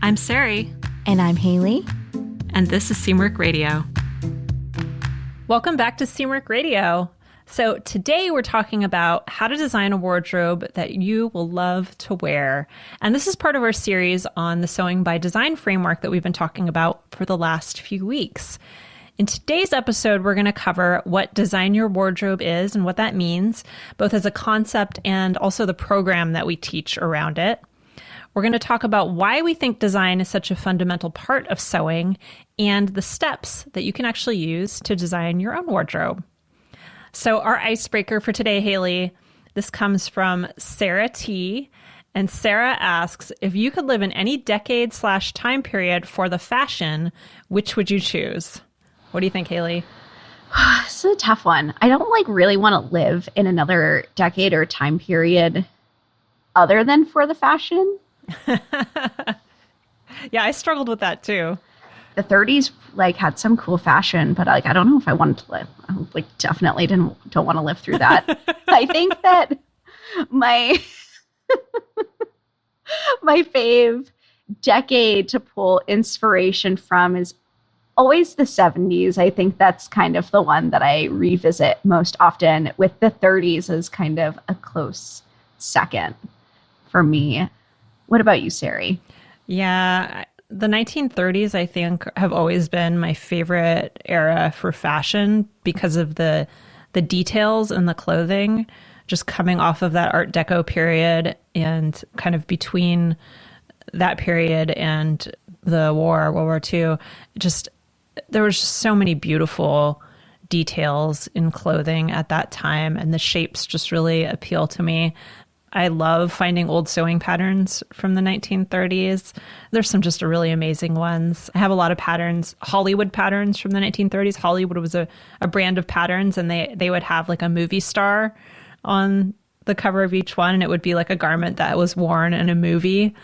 I'm Sarai. And I'm Haley. And this is Seamwork Radio. Welcome back to Seamwork Radio. So today we're talking about how to design a wardrobe that you will love to wear. And this is part of our series on the Sewing by Design framework that we've been talking about for the last few weeks. In today's episode, we're going to cover what design your wardrobe is and what that means, both as a concept and also the program that we teach around it. We're going to talk about why we think design is such a fundamental part of sewing and the steps that you can actually use to design your own wardrobe. So our icebreaker for today, Haley, this comes from Sarah T. And Sarah asks, if you could live in any decade/time period for the fashion, which would you choose? What do you think, Haley? This is a tough one. I don't really want to live in another decade or time period other than for the fashion. Yeah, I struggled with that too. The 30s had some cool fashion, but I don't know if I wanted to live. I definitely don't want to live through that. I think that my my fave decade to pull inspiration from is always the 70s. I think that's kind of the one that I revisit most often, with the 30s as kind of a close second for me. What about you, Sarai? Yeah, the 1930s, I think, have always been my favorite era for fashion because of the details in the clothing, just coming off of that Art Deco period and kind of between that period and the war, World War II. There was just so many beautiful details in clothing at that time, and the shapes just really appeal to me. I love finding old sewing patterns from the 1930s. There's some just really amazing ones. I have a lot of patterns, Hollywood patterns from the 1930s. Hollywood was a brand of patterns, and they would have a movie star on the cover of each one, and it would be a garment that was worn in a movie.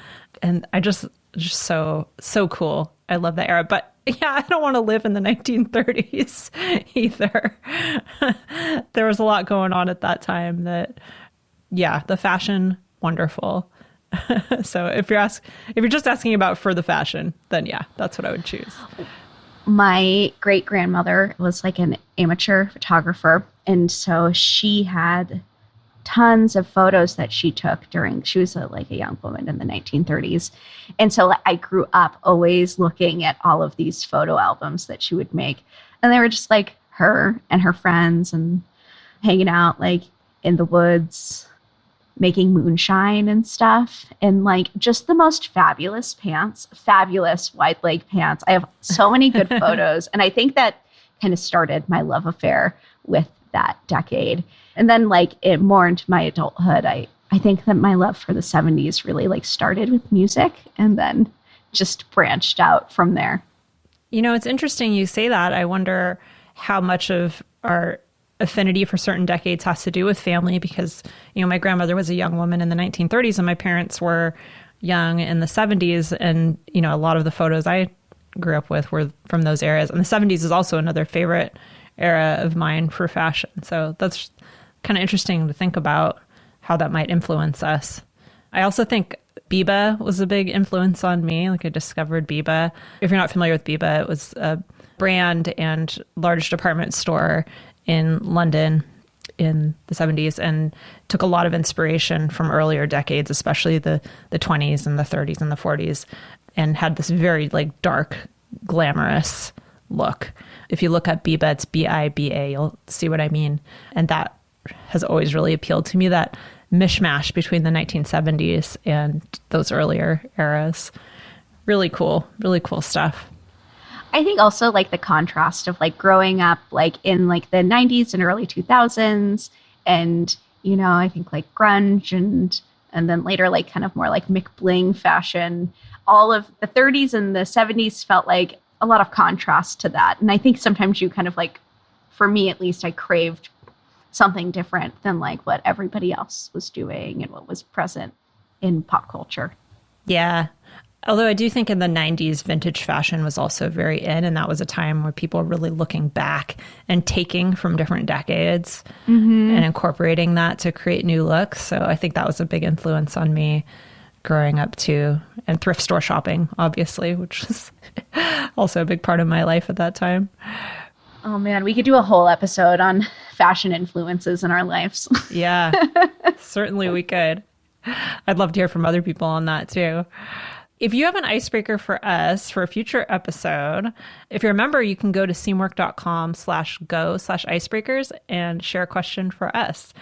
And I just so cool. I love that era. But yeah, I don't want to live in the 1930s either. There was a lot going on at that time that, yeah, the fashion, wonderful. So if you're just asking about for the fashion, then yeah, that's what I would choose. My great-grandmother was an amateur photographer, and so she had tons of photos that she took she was a young woman in the 1930s. And so I grew up always looking at all of these photo albums that she would make. And they were just her and her friends and hanging out in the woods, making moonshine and stuff. And just the most fabulous pants, fabulous wide leg pants. I have so many good photos. And I think that kind of started my love affair with that decade. And then more into my adulthood, I think that my love for the 70s really started with music and then just branched out from there. You know, it's interesting you say that. I wonder how much of our affinity for certain decades has to do with family, because, my grandmother was a young woman in the 1930s and my parents were young in the 70s. And, a lot of the photos I grew up with were from those eras. And the 70s is also another favorite era of mine for fashion. So that's kind of interesting to think about how that might influence us. I also think Biba was a big influence on me. I discovered Biba. If you're not familiar with Biba, it was a brand and large department store in London in the 70s and took a lot of inspiration from earlier decades, especially the 20s and the 30s and the 40s, and had this very dark, glamorous look. If you look up Biba, it's Biba, you'll see what I mean. And that has always really appealed to me, that mishmash between the 1970s and those earlier eras. Really cool stuff. I think also the contrast of growing up in the 90s and early 2000s, and I think grunge and then later kind of more Mick Bling fashion. All of the 30s and the 70s felt a lot of contrast to that. And I think sometimes you kind of for me at least, I craved something different than what everybody else was doing and what was present in pop culture. Yeah. Although I do think in the 90s, vintage fashion was also very in, and that was a time where people were really looking back and taking from different decades and incorporating that to create new looks. So I think that was a big influence on me growing up too, and thrift store shopping, obviously, which was also a big part of my life at that time. Oh man, we could do a whole episode on fashion influences in our lives. Yeah, certainly we could. I'd love to hear from other people on that too. If you have an icebreaker for us for a future episode, if you remember, you can go to seamwork.com/go/icebreakers and share a question for us.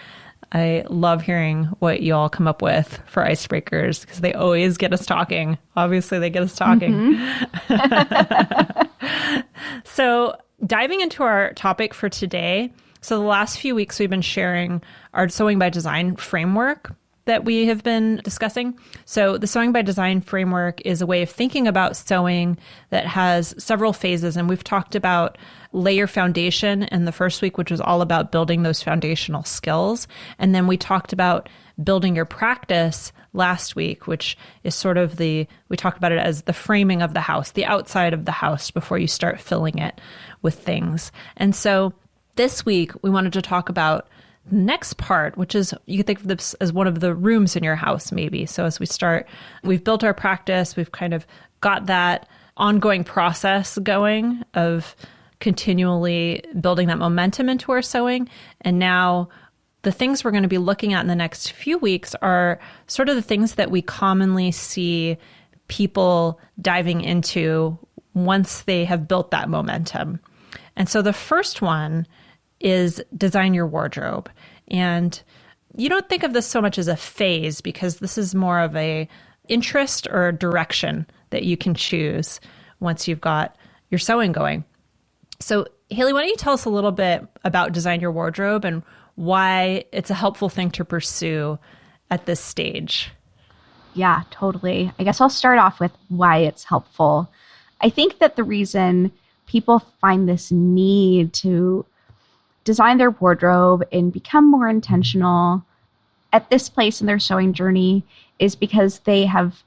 I love hearing what you all come up with for icebreakers because they always get us talking. Obviously, they get us talking. Mm-hmm. So diving into our topic for today. So the last few weeks, we've been sharing our Sewing by Design framework that we have been discussing. So the Sewing by Design framework is a way of thinking about sewing that has several phases. And we've talked about layer foundation in the first week, which was all about building those foundational skills. And then we talked about building your practice last week, which is sort of we talked about it as the framing of the house, the outside of the house before you start filling it with things. And so this week, we wanted to talk about the next part, which is, you could think of this as one of the rooms in your house, maybe. So as we start, we've built our practice, we've kind of got that ongoing process going of continually building that momentum into our sewing. And now the things we're going to be looking at in the next few weeks are sort of the things that we commonly see people diving into once they have built that momentum. And so the first one is design your wardrobe. And you don't think of this so much as a phase because this is more of a interest or a direction that you can choose once you've got your sewing going. So Haley, why don't you tell us a little bit about design your wardrobe and why it's a helpful thing to pursue at this stage? Yeah, totally. I guess I'll start off with why it's helpful. I think that the reason people find this need to design their wardrobe and become more intentional at this place in their sewing journey is because they have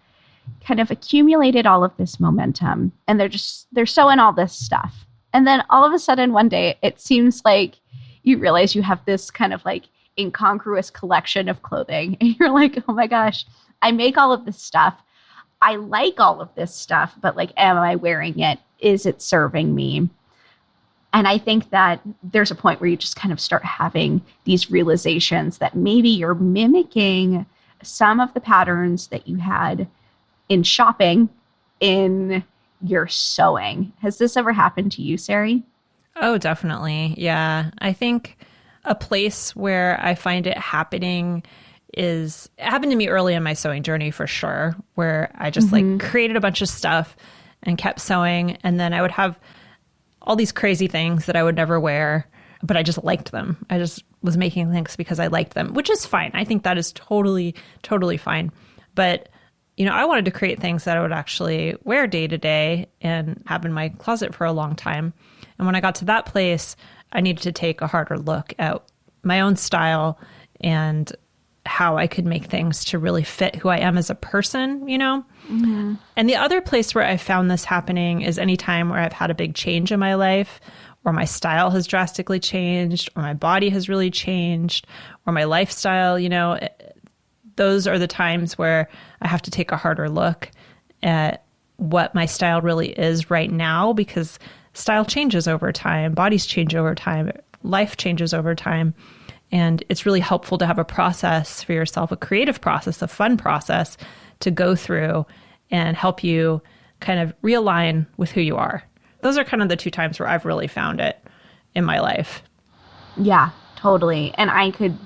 kind of accumulated all of this momentum and they're sewing all this stuff. And then all of a sudden one day, it seems like you realize you have this kind of like incongruous collection of clothing. And you're like, oh my gosh, I make all of this stuff. I like all of this stuff, but like, am I wearing it? Is it serving me? And I think that there's a point where you just kind of start having these realizations that maybe you're mimicking some of the patterns that you had in shopping in your sewing. Has this ever happened to you, Sarai? Oh, definitely. Yeah. I think a place where I find it happening it happened to me early in my sewing journey for sure, where I just like created a bunch of stuff and kept sewing. And then I would have all these crazy things that I would never wear, but I just liked them. I just was making things because I liked them, which is fine. I think that is totally, totally fine. But, I wanted to create things that I would actually wear day to day and have in my closet for a long time. And when I got to that place, I needed to take a harder look at my own style and how I could make things to really fit who I am as a person, Mm-hmm. And the other place where I found this happening is anytime where I've had a big change in my life, or my style has drastically changed, or my body has really changed, or my lifestyle, those are the times where I have to take a harder look at what my style really is right now, because style changes over time, bodies change over time, life changes over time. And it's really helpful to have a process for yourself, a creative process, a fun process to go through and help you kind of realign with who you are. Those are kind of the two times where I've really found it in my life. Yeah, totally. And I could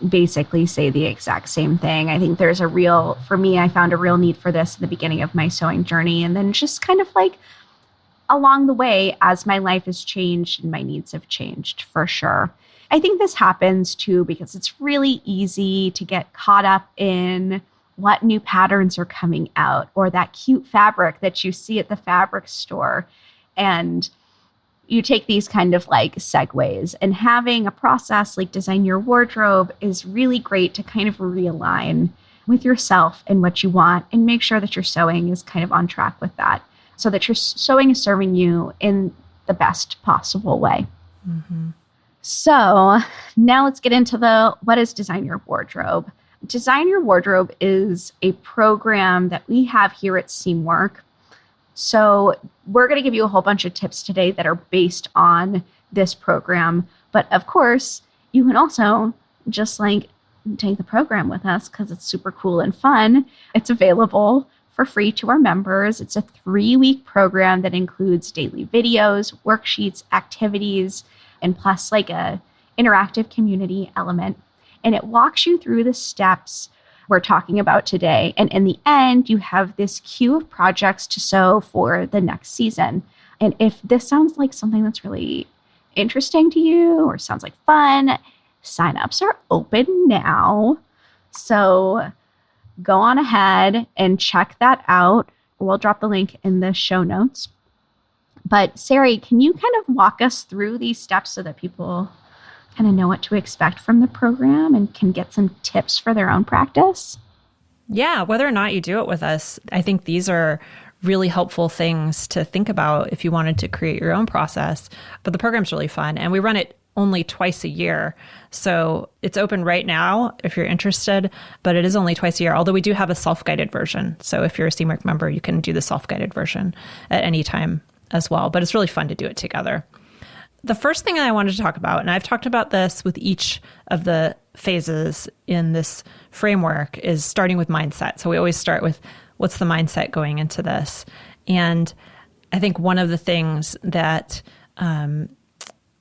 basically say the exact same thing. I think for me, I found a real need for this in the beginning of my sewing journey. And then just kind of like along the way, as my life has changed and my needs have changed for sure. I think this happens too because it's really easy to get caught up in what new patterns are coming out or that cute fabric that you see at the fabric store. And you take these kind of like segues, and having a process like design your wardrobe is really great to kind of realign with yourself and what you want and make sure that your sewing is kind of on track with that so that your sewing is serving you in the best possible way. Mm-hmm. So now let's get into what is design your wardrobe. Design Your Wardrobe is a program that we have here at Seamwork. So we're going to give you a whole bunch of tips today that are based on this program. But of course, you can also just like take the program with us because it's super cool and fun. It's available for free to our members. It's a 3-week program that includes daily videos, worksheets, activities, and plus like a interactive community element. And it walks you through the steps we're talking about today. And in the end, you have this queue of projects to sew for the next season. And if this sounds like something that's really interesting to you or sounds like fun, signups are open now. So go on ahead and check that out. We'll drop the link in the show notes. But Sarai, can you kind of walk us through these steps so that people kind of know what to expect from the program and can get some tips for their own practice? Yeah, whether or not you do it with us, I think these are really helpful things to think about if you wanted to create your own process. But the program's really fun, and we run it only twice a year. So it's open right now if you're interested, but it is only twice a year, although we do have a self-guided version. So if you're a Seamwork member, you can do the self-guided version at any time as well. But it's really fun to do it together. The first thing I wanted to talk about, and I've talked about this with each of the phases in this framework, is starting with mindset. So we always start with what's the mindset going into this. And I think one of the things that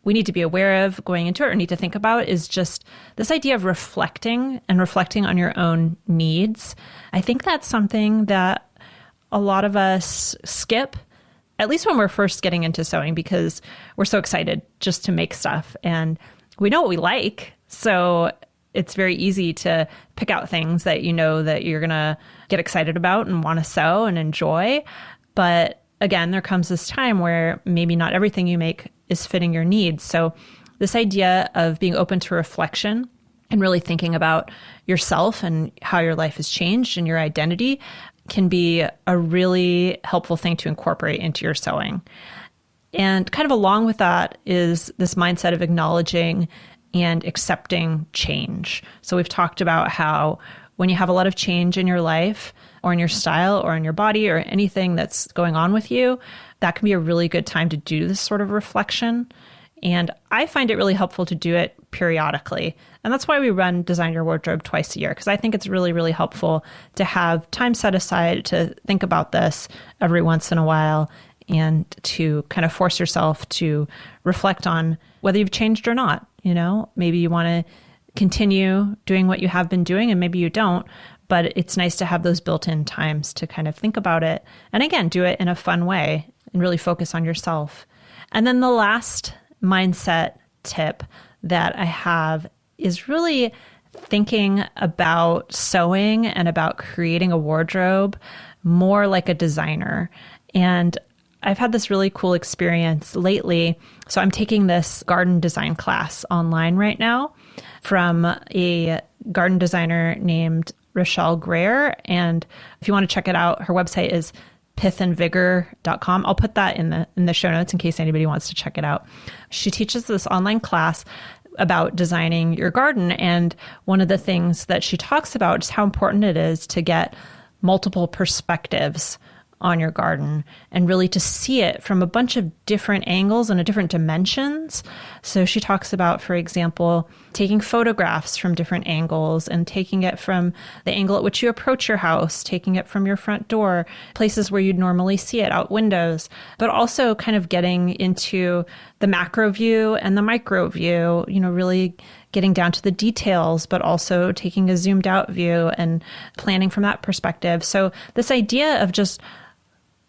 we need to be aware of going into it or need to think about is just this idea of reflecting on your own needs. I think that's something that a lot of us skip, at least when we're first getting into sewing, because we're so excited just to make stuff and we know what we like. So it's very easy to pick out things that you know that you're going to get excited about and want to sew and enjoy. But again, there comes this time where maybe not everything you make is fitting your needs. So this idea of being open to reflection and really thinking about yourself and how your life has changed and your identity can be a really helpful thing to incorporate into your sewing. And kind of along with that is this mindset of acknowledging and accepting change. So we've talked about how when you have a lot of change in your life or in your style or in your body or anything that's going on with you, that can be a really good time to do this sort of reflection. And I find it really helpful to do it periodically. And that's why we run Design Your Wardrobe twice a year, because I think it's really, really helpful to have time set aside to think about this every once in a while and to kind of force yourself to reflect on whether you've changed or not. You know, maybe you want to continue doing what you have been doing and maybe you don't, but it's nice to have those built-in times to kind of think about it. And again, do it in a fun way and really focus on yourself. And then the last mindset tip that I have is really thinking about sewing and about creating a wardrobe more like a designer. And I've had this really cool experience lately. So I'm taking this garden design class online right now from a garden designer named Rochelle Greer. And if you want to check it out, her website is pithandvigor.com. I'll put that in the show notes in case anybody wants to check it out. She teaches this online class about designing your garden. And one of the things that she talks about is how important it is to get multiple perspectives on your garden and really to see it from a bunch of different angles and different dimensions. So she talks about, for example, taking photographs from different angles and taking it from the angle at which you approach your house, taking it from your front door, places where you'd normally see it, out windows, but also kind of getting into the macro view and the micro view, you know, really getting down to the details, but also taking a zoomed out view and planning from that perspective. So this idea of just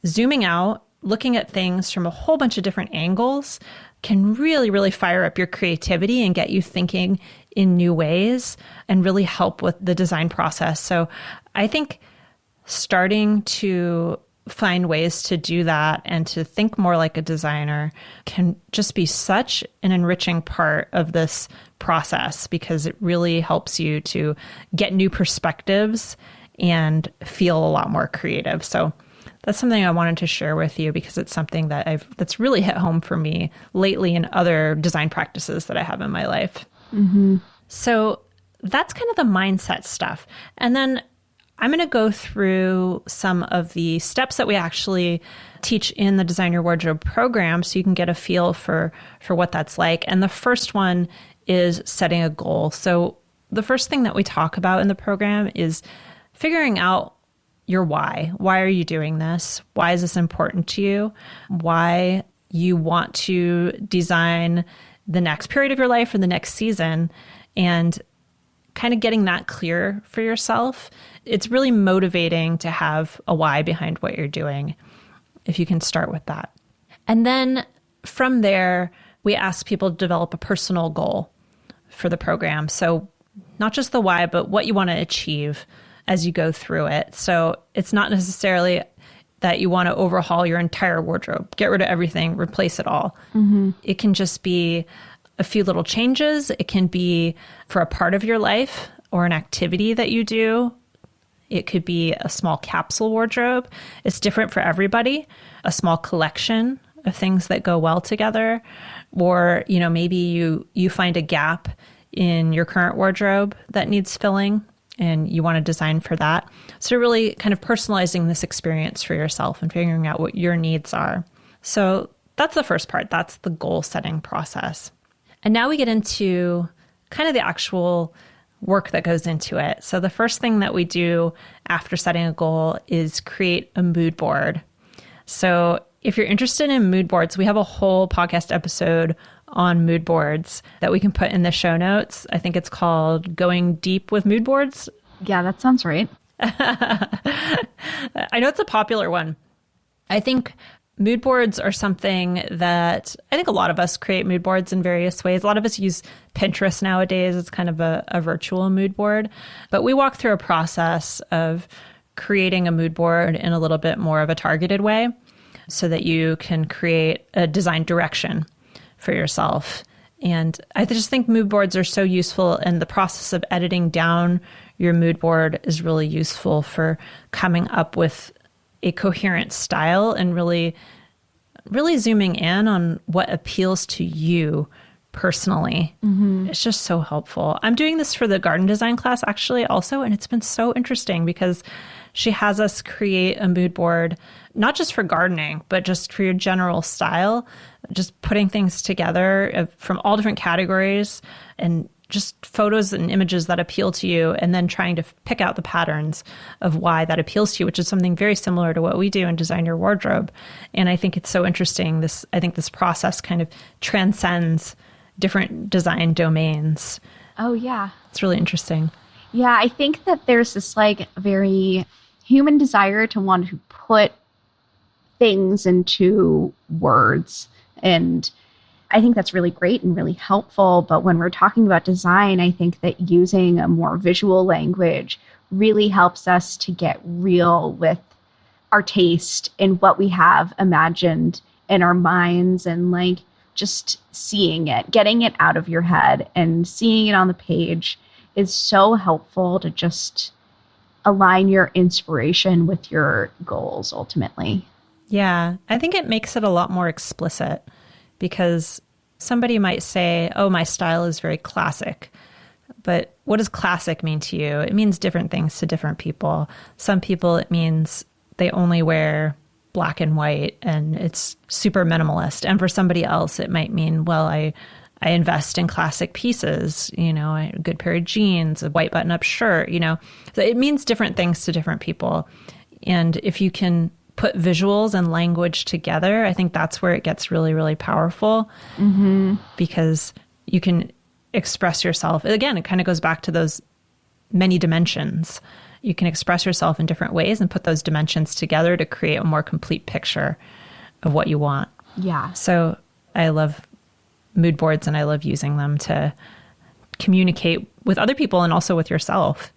zooming out, looking at things from a whole bunch of different angles can really, really fire up your creativity and get you thinking in new ways and really help with the design process. So I think starting to find ways to do that and to think more like a designer can just be such an enriching part of this process because it really helps you to get new perspectives and feel a lot more creative. So that's something I wanted to share with you because it's something that that's really hit home for me lately in other design practices that I have in my life. Mm-hmm. So that's kind of the mindset stuff. And then I'm going to go through some of the steps that we actually teach in the Design Your Wardrobe program so you can get a feel for what that's like. And the first one is setting a goal. So the first thing that we talk about in the program is figuring out your why. Why are you doing this? Why is this important to you? Why you want to design the next period of your life or the next season, and kind of getting that clear for yourself. It's really motivating to have a why behind what you're doing, if you can start with that. And then from there, we ask people to develop a personal goal for the program. So not just the why, but what you want to achieve as you go through it. So it's not necessarily that you want to overhaul your entire wardrobe, get rid of everything, replace it all. Mm-hmm. It can just be a few little changes. It can be for a part of your life or an activity that you do. It could be a small capsule wardrobe. It's different for everybody. A small collection of things that go well together. Or, maybe you find a gap in your current wardrobe that needs filling and you want to design for that. So really kind of personalizing this experience for yourself and figuring out what your needs are. So that's the first part. That's the goal setting process. And now we get into kind of the actual work that goes into it. So the first thing that we do after setting a goal is create a mood board. So if you're interested in mood boards, we have a whole podcast episode on mood boards that we can put in the show notes. I think it's called Going Deep with Mood Boards. Yeah, that sounds right. I know it's a popular one. I think mood boards are something that I think a lot of us create mood boards in various ways. A lot of us use Pinterest nowadays. It's kind of a virtual mood board. But we walk through a process of creating a mood board in a little bit more of a targeted way so that you can create a design direction for yourself. And I just think mood boards are so useful, and the process of editing down your mood board is really useful for coming up with a coherent style and really zooming in on what appeals to you personally. Mm-hmm. It's just so helpful. I'm doing this for the garden design class actually also, and it's been so interesting because she has us create a mood board, not just for gardening, but just for your general style, just putting things together from all different categories and just photos and images that appeal to you, and then trying to pick out the patterns of why that appeals to you, which is something very similar to what we do in Design Your Wardrobe. And I think it's so interesting. I think this process kind of transcends different design domains. Oh, yeah. It's really interesting. Yeah, I think that there's this very human desire to want to put things into words. And I think that's really great and really helpful. But when we're talking about design, I think that using a more visual language really helps us to get real with our taste and what we have imagined in our minds, and just seeing it, getting it out of your head and seeing it on the page is so helpful to just align your inspiration with your goals ultimately. Yeah, I think it makes it a lot more explicit, because somebody might say, oh, my style is very classic. But what does classic mean to you? It means different things to different people. Some people, it means they only wear black and white and it's super minimalist. And for somebody else, it might mean, well, I invest in classic pieces, a good pair of jeans, a white button-up shirt, So it means different things to different people. And if you can put visuals and language together, I think that's where it gets really, really powerful. Mm-hmm. Because you can express yourself. Again, it kind of goes back to those many dimensions. You can express yourself in different ways and put those dimensions together to create a more complete picture of what you want. Yeah. So I love mood boards, and I love using them to communicate with other people and also with yourself.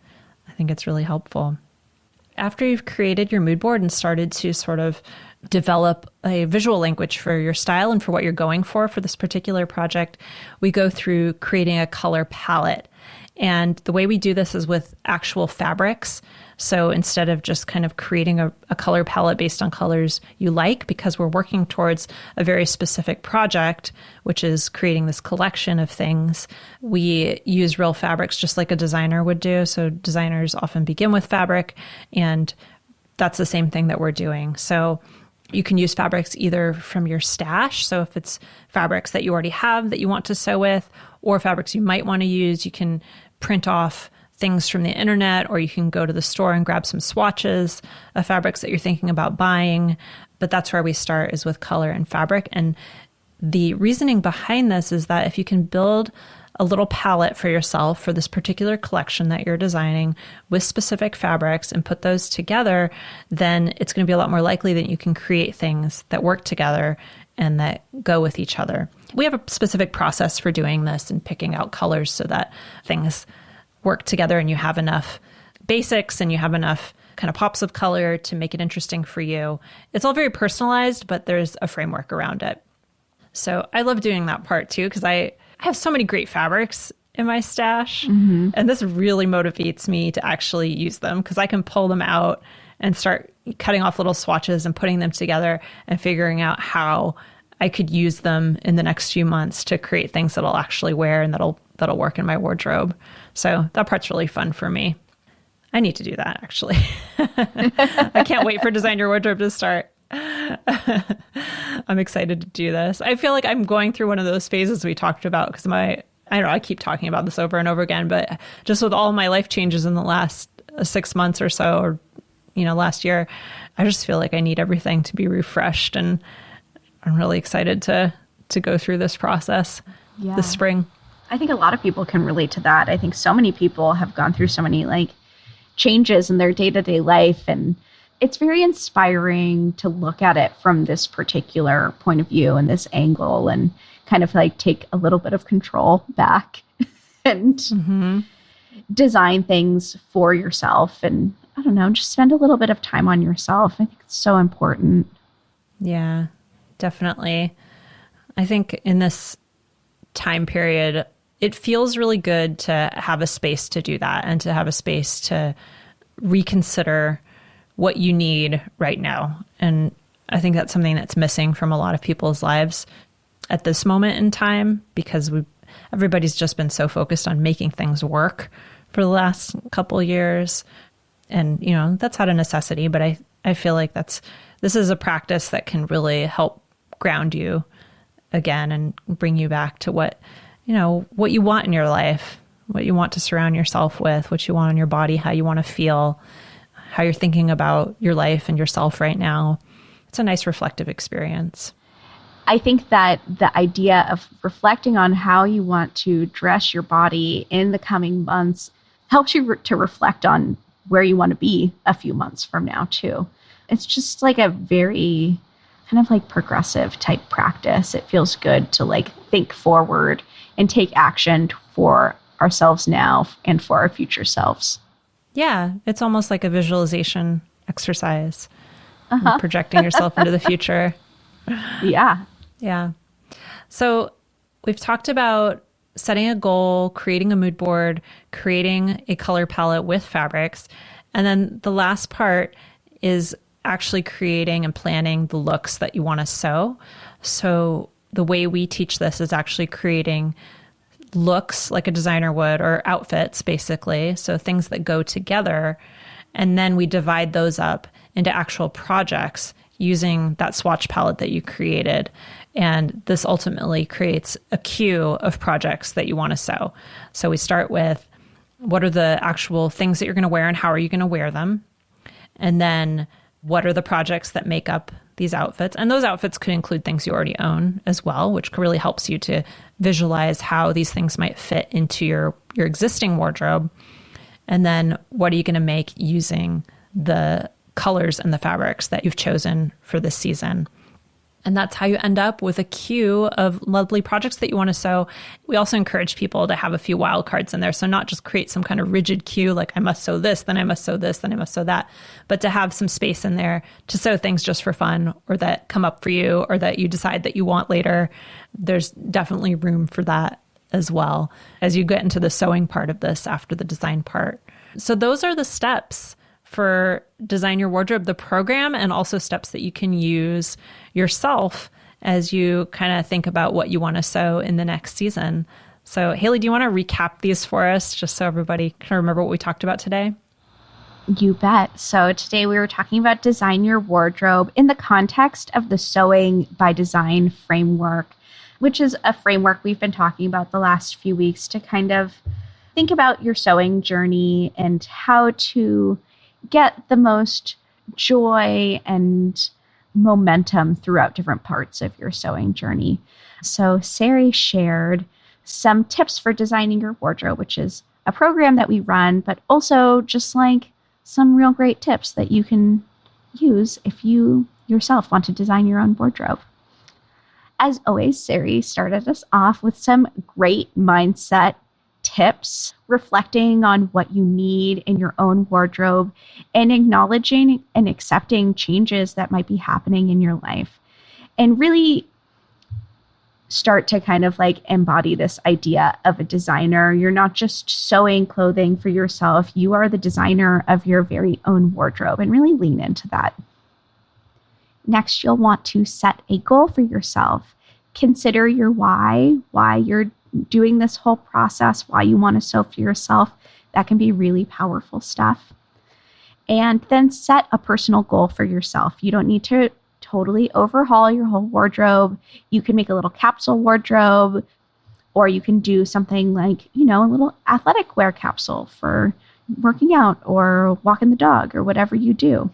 I think it's really helpful. After you've created your mood board and started to sort of develop a visual language for your style and for what you're going for this particular project, we go through creating a color palette. And the way we do this is with actual fabrics. So instead of just kind of creating a color palette based on colors you like, because we're working towards a very specific project, which is creating this collection of things, we use real fabrics just like a designer would do. So designers often begin with fabric, and that's the same thing that we're doing. So you can use fabrics either from your stash. So if it's fabrics that you already have that you want to sew with, or fabrics you might want to use, you can print off things from the internet, or you can go to the store and grab some swatches of fabrics that you're thinking about buying. But that's where we start, is with color and fabric. And the reasoning behind this is that if you can build a little palette for yourself for this particular collection that you're designing with specific fabrics and put those together, then it's going to be a lot more likely that you can create things that work together and that go with each other. We have a specific process for doing this and picking out colors so that things work together and you have enough basics and you have enough kind of pops of color to make it interesting for you. It's all very personalized, but there's a framework around it. So I love doing that part too, because I have so many great fabrics in my stash. And this really motivates me to actually use them, because I can pull them out and start cutting off little swatches and putting them together and figuring out how I could use them in the next few months to create things that I'll actually wear and that'll work in my wardrobe. So that part's really fun for me. I need to do that, actually. I can't wait for Design Your Wardrobe to start. I'm excited to do this. I feel like I'm going through one of those phases we talked about, because I don't know, I keep talking about this over and over again, but just with all my life changes in the last 6 months or so, or, last year, I just feel like I need everything to be refreshed, and I'm really excited to go through this process this spring. I think a lot of people can relate to that. I think so many people have gone through so many changes in their day-to-day life, and it's very inspiring to look at it from this particular point of view and this angle, and kind of take a little bit of control back and design things for yourself. And I don't know, just spend a little bit of time on yourself. I think it's so important. Yeah, definitely. I think in this time period, it feels really good to have a space to do that, and to have a space to reconsider what you need right now. And I think that's something that's missing from a lot of people's lives at this moment in time, because everybody's just been so focused on making things work for the last couple of years. And, that's out of necessity, but I feel like this is a practice that can really help ground you again and bring you back to what you want in your life, what you want to surround yourself with, what you want on your body, how you want to feel, how you're thinking about your life and yourself right now. It's a nice reflective experience. I think that the idea of reflecting on how you want to dress your body in the coming months helps you to reflect on where you want to be a few months from now too. It's just a very kind of progressive type practice. It feels good to think forward and take action for ourselves now and for our future selves. Yeah, it's almost like a visualization exercise, projecting yourself into the future. Yeah. Yeah. So we've talked about setting a goal, creating a mood board, creating a color palette with fabrics. And then the last part is actually creating and planning the looks that you want to sew. So the way we teach this is actually creating looks like a designer would, or outfits basically. So things that go together. And then we divide those up into actual projects using that swatch palette that you created. And this ultimately creates a queue of projects that you want to sew. So we start with, what are the actual things that you're going to wear and how are you going to wear them? And then what are the projects that make up these outfits? And those outfits could include things you already own as well, which really helps you to visualize how these things might fit into your existing wardrobe. And then what are you going to make using the colors and the fabrics that you've chosen for this season? And that's how you end up with a queue of lovely projects that you want to sew. We also encourage people to have a few wild cards in there. So not just create some kind of rigid queue, like I must sew this, then I must sew this, then I must sew that, but to have some space in there to sew things just for fun, or that come up for you, or that you decide that you want later. There's definitely room for that as well as you get into the sewing part of this after the design part. So those are the steps for Design Your Wardrobe, the program, and also steps that you can use yourself as you kind of think about what you want to sew in the next season. So Haley, do you want to recap these for us just so everybody can remember what we talked about today? You bet. So today we were talking about Design Your Wardrobe in the context of the Sewing by Design framework, which is a framework we've been talking about the last few weeks to kind of think about your sewing journey and how to get the most joy and momentum throughout different parts of your sewing journey. So Sarai shared some tips for designing your wardrobe, which is a program that we run, but also just like some real great tips that you can use if you yourself want to design your own wardrobe. As always, Sarai started us off with some great mindset tips, reflecting on what you need in your own wardrobe and acknowledging and accepting changes that might be happening in your life. And really start to kind of like embody this idea of a designer. You're not just sewing clothing for yourself. You are the designer of your very own wardrobe, and really lean into that. Next, you'll want to set a goal for yourself. Consider your why you're doing this whole process, why you want to sew for yourself. That can be really powerful stuff. And then set a personal goal for yourself. You don't need to totally overhaul your whole wardrobe. You can make a little capsule wardrobe, or you can do something like, a little athletic wear capsule for working out or walking the dog or whatever you do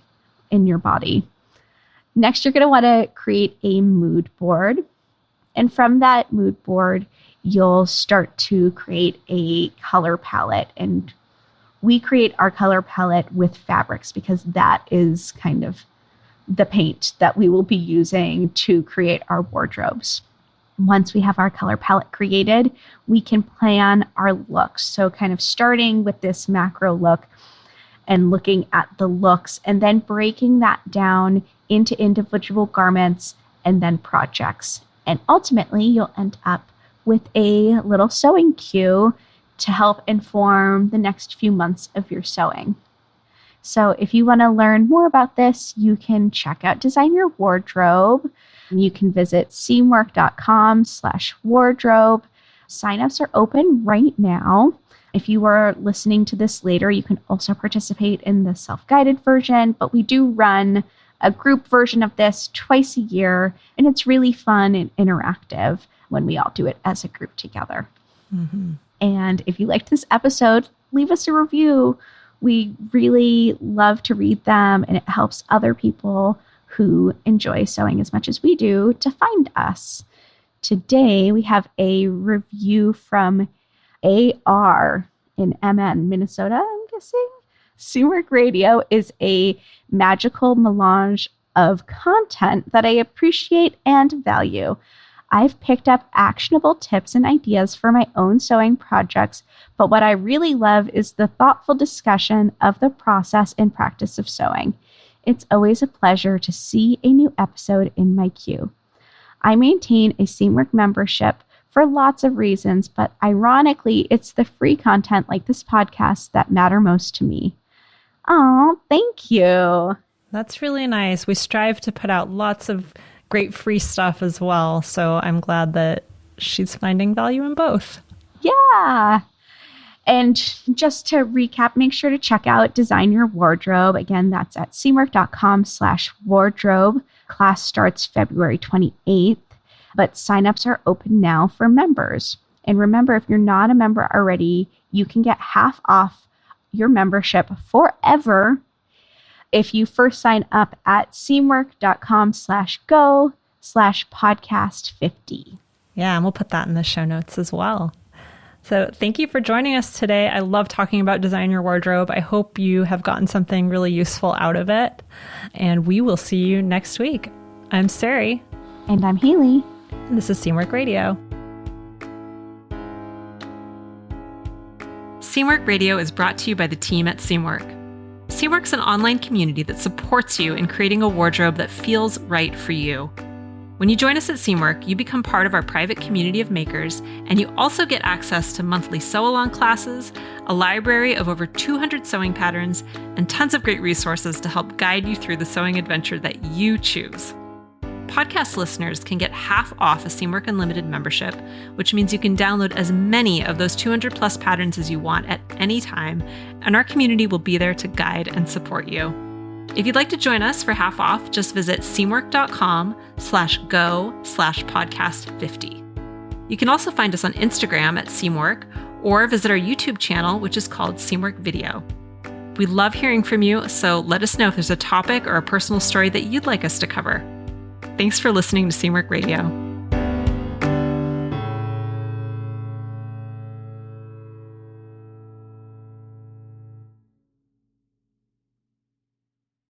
in your body. Next, you're going to want to create a mood board. And from that mood board, you'll start to create a color palette. And we create our color palette with fabrics because that is kind of the paint that we will be using to create our wardrobes. Once we have our color palette created, we can plan our looks. So kind of starting with this macro look and looking at the looks and then breaking that down into individual garments and then projects. And ultimately, you'll end up with a little sewing cue to help inform the next few months of your sewing. So if you want to learn more about this, you can check out Design Your Wardrobe. You can visit seamwork.com/wardrobe. Signups are open right now. If you are listening to this later, you can also participate in the self-guided version, but we do run a group version of this twice a year, and it's really fun and interactive when we all do it as a group together. Mm-hmm. And if you liked this episode, leave us a review. We really love to read them, and it helps other people who enjoy sewing as much as we do to find us. Today, we have a review from AR in MN, Minnesota, I'm guessing. Seamwork Radio is a magical melange of content that I appreciate and value. I've picked up actionable tips and ideas for my own sewing projects, but what I really love is the thoughtful discussion of the process and practice of sewing. It's always a pleasure to see a new episode in my queue. I maintain a Seamwork membership for lots of reasons, but ironically, it's the free content like this podcast that matter most to me. Oh, thank you. That's really nice. We strive to put out lots of great free stuff as well. So I'm glad that she's finding value in both. Yeah. And just to recap, make sure to check out Design Your Wardrobe. Again, that's at seamwork.com/wardrobe. Class starts February 28th, but signups are open now for members. And remember, if you're not a member already, you can get half off your membership forever if you first sign up at seamwork.com/go/podcast50. Yeah, and we'll put that in the show notes as well. So thank you for joining us today. I love talking about Design Your Wardrobe. I hope you have gotten something really useful out of it. And we will see you next week. I'm Sarai. And I'm Haley. And this is Seamwork Radio. Seamwork Radio is brought to you by the team at Seamwork. Seamwork's an online community that supports you in creating a wardrobe that feels right for you. When you join us at Seamwork, you become part of our private community of makers, and you also get access to monthly sew-along classes, a library of over 200 sewing patterns, and tons of great resources to help guide you through the sewing adventure that you choose. Podcast listeners can get half off a Seamwork Unlimited membership, which means you can download as many of those 200 plus patterns as you want at any time, and our community will be there to guide and support you. If you'd like to join us for half off, just visit seamwork.com/go/podcast50. You can also find us on Instagram at Seamwork or visit our YouTube channel, which is called Seamwork Video. We love hearing from you, so let us know if there's a topic or a personal story that you'd like us to cover. Thanks for listening to Seamwork Radio.